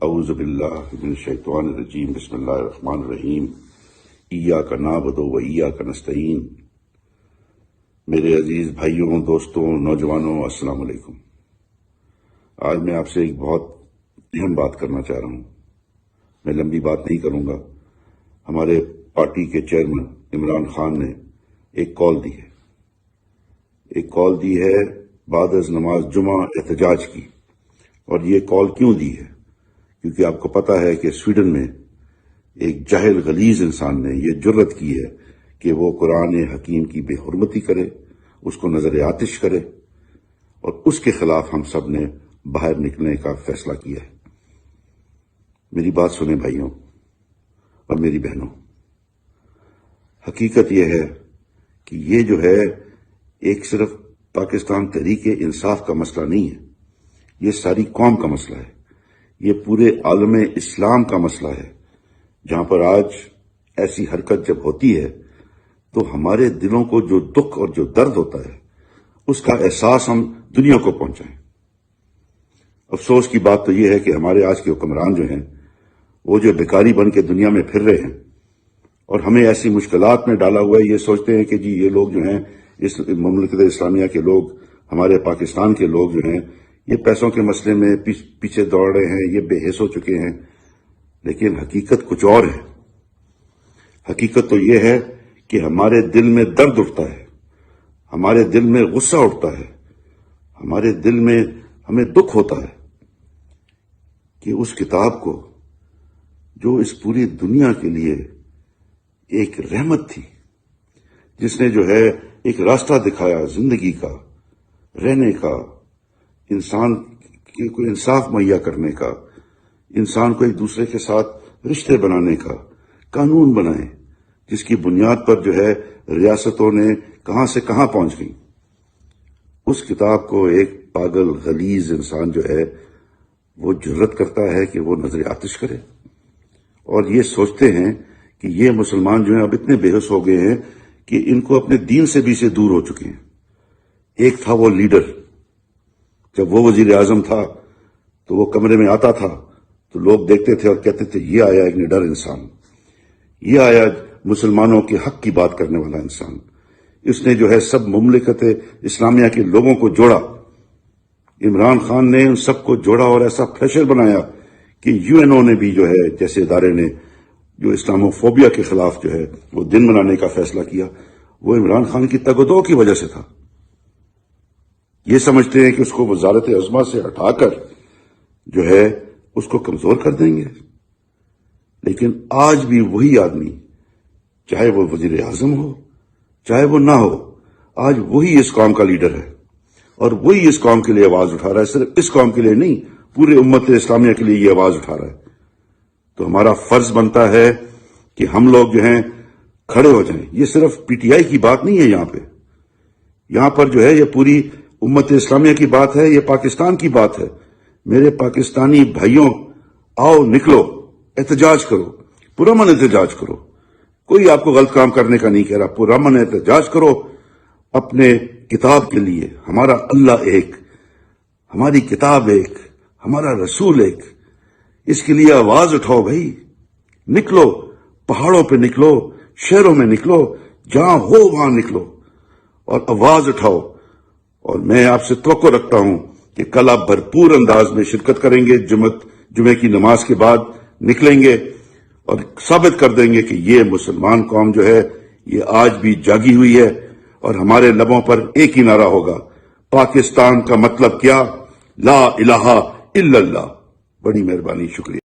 اعوذ باللہ من الشیطان الرجیم بسم اللہ الرحمن الرحیم ایاک نعبد و ایاک نستعین۔ میرے عزیز بھائیوں، دوستوں، نوجوانوں، السلام علیکم۔ آج میں آپ سے ایک بہت اہم بات کرنا چاہ رہا ہوں۔ میں لمبی بات نہیں کروں گا۔ ہمارے پارٹی کے چیئرمین عمران خان نے ایک کال دی ہے بعد از نماز جمعہ احتجاج کی۔ اور یہ کال کیوں دی ہے؟ کیونکہ آپ کو پتا ہے کہ سویڈن میں ایک جاہل غلیظ انسان نے یہ جرت کی ہے کہ وہ قرآن حکیم کی بے حرمتی کرے، اس کو نظر آتش کرے، اور اس کے خلاف ہم سب نے باہر نکلنے کا فیصلہ کیا ہے۔ میری بات سنیں بھائیوں اور میری بہنوں، حقیقت یہ ہے کہ یہ جو ہے ایک صرف پاکستان تحریک انصاف کا مسئلہ نہیں ہے، یہ ساری قوم کا مسئلہ ہے، یہ پورے عالم اسلام کا مسئلہ ہے۔ جہاں پر آج ایسی حرکت جب ہوتی ہے تو ہمارے دلوں کو جو دکھ اور جو درد ہوتا ہے اس کا احساس ہم دنیا کو پہنچائیں۔ افسوس کی بات تو یہ ہے کہ ہمارے آج کے حکمران جو ہیں وہ جو بیکاری بن کے دنیا میں پھر رہے ہیں اور ہمیں ایسی مشکلات میں ڈالا ہوا ہے، یہ سوچتے ہیں کہ جی یہ لوگ جو ہیں اس مملکت اسلامیہ کے لوگ، ہمارے پاکستان کے لوگ جو ہیں یہ پیسوں کے مسئلے میں پیچھے دوڑ رہے ہیں، یہ بے حس ہو چکے ہیں۔ لیکن حقیقت کچھ اور ہے۔ حقیقت تو یہ ہے کہ ہمارے دل میں درد اٹھتا ہے، ہمارے دل میں غصہ اٹھتا ہے، ہمارے دل میں ہمیں دکھ ہوتا ہے کہ اس کتاب کو جو اس پوری دنیا کے لیے ایک رحمت تھی، جس نے جو ہے ایک راستہ دکھایا زندگی کا، رہنے کا، انسان کو انصاف مہیا کرنے کا، انسان کو ایک دوسرے کے ساتھ رشتے بنانے کا، قانون بنائے، جس کی بنیاد پر جو ہے ریاستوں نے کہاں سے کہاں پہنچ گئی۔ اس کتاب کو ایک پاگل غلیظ انسان جو ہے وہ جرت کرتا ہے کہ وہ نظر آتش کرے، اور یہ سوچتے ہیں کہ یہ مسلمان جو ہیں اب اتنے بے ہوش ہو گئے ہیں کہ ان کو اپنے دین سے بھی سے دور ہو چکے ہیں۔ ایک تھا وہ لیڈر، جب وہ وزیر اعظم تھا تو وہ کمرے میں آتا تھا تو لوگ دیکھتے تھے اور کہتے تھے یہ آیا ایک نڈر انسان، یہ آیا مسلمانوں کے حق کی بات کرنے والا انسان۔ اس نے جو ہے سب مملکت اسلامیہ کے لوگوں کو جوڑا۔ عمران خان نے ان سب کو جوڑا اور ایسا پریشر بنایا کہ یو این او نے بھی جو ہے جیسے ادارے نے جو اسلامو فوبیا کے خلاف جو ہے وہ دن منانے کا فیصلہ کیا، وہ عمران خان کی تگ و دو کی وجہ سے تھا۔ یہ سمجھتے ہیں کہ اس کو وزارت عظمیٰ سے ہٹا کر جو ہے اس کو کمزور کر دیں گے، لیکن آج بھی وہی آدمی، چاہے وہ وزیر اعظم ہو چاہے وہ نہ ہو، آج وہی اس قوم کا لیڈر ہے اور وہی اس قوم کے لیے آواز اٹھا رہا ہے۔ صرف اس قوم کے لیے نہیں، پورے امت اسلامیہ کے لیے یہ آواز اٹھا رہا ہے۔ تو ہمارا فرض بنتا ہے کہ ہم لوگ جو ہیں کھڑے ہو جائیں۔ یہ صرف پی ٹی آئی کی بات نہیں ہے، یہاں پر جو ہے یہ پوری امت اسلامیہ کی بات ہے، یہ پاکستان کی بات ہے۔ میرے پاکستانی بھائیوں، آؤ نکلو، احتجاج کرو، پرامن احتجاج کرو۔ کوئی آپ کو غلط کام کرنے کا نہیں کہہ رہا، پرامن احتجاج کرو اپنے کتاب کے لیے۔ ہمارا اللہ ایک، ہماری کتاب ایک، ہمارا رسول ایک، اس کے لیے آواز اٹھاؤ بھائی۔ نکلو، پہاڑوں پہ نکلو، شہروں میں نکلو، جہاں ہو وہاں نکلو اور آواز اٹھاؤ۔ اور میں آپ سے توقع رکھتا ہوں کہ کل آپ بھرپور انداز میں شرکت کریں گے، جمعے کی نماز کے بعد نکلیں گے اور ثابت کر دیں گے کہ یہ مسلمان قوم جو ہے یہ آج بھی جاگی ہوئی ہے، اور ہمارے لبوں پر ایک ہی نعرہ ہوگا، پاکستان کا مطلب کیا؟ لا الہ الا اللہ۔ بڑی مہربانی، شکریہ۔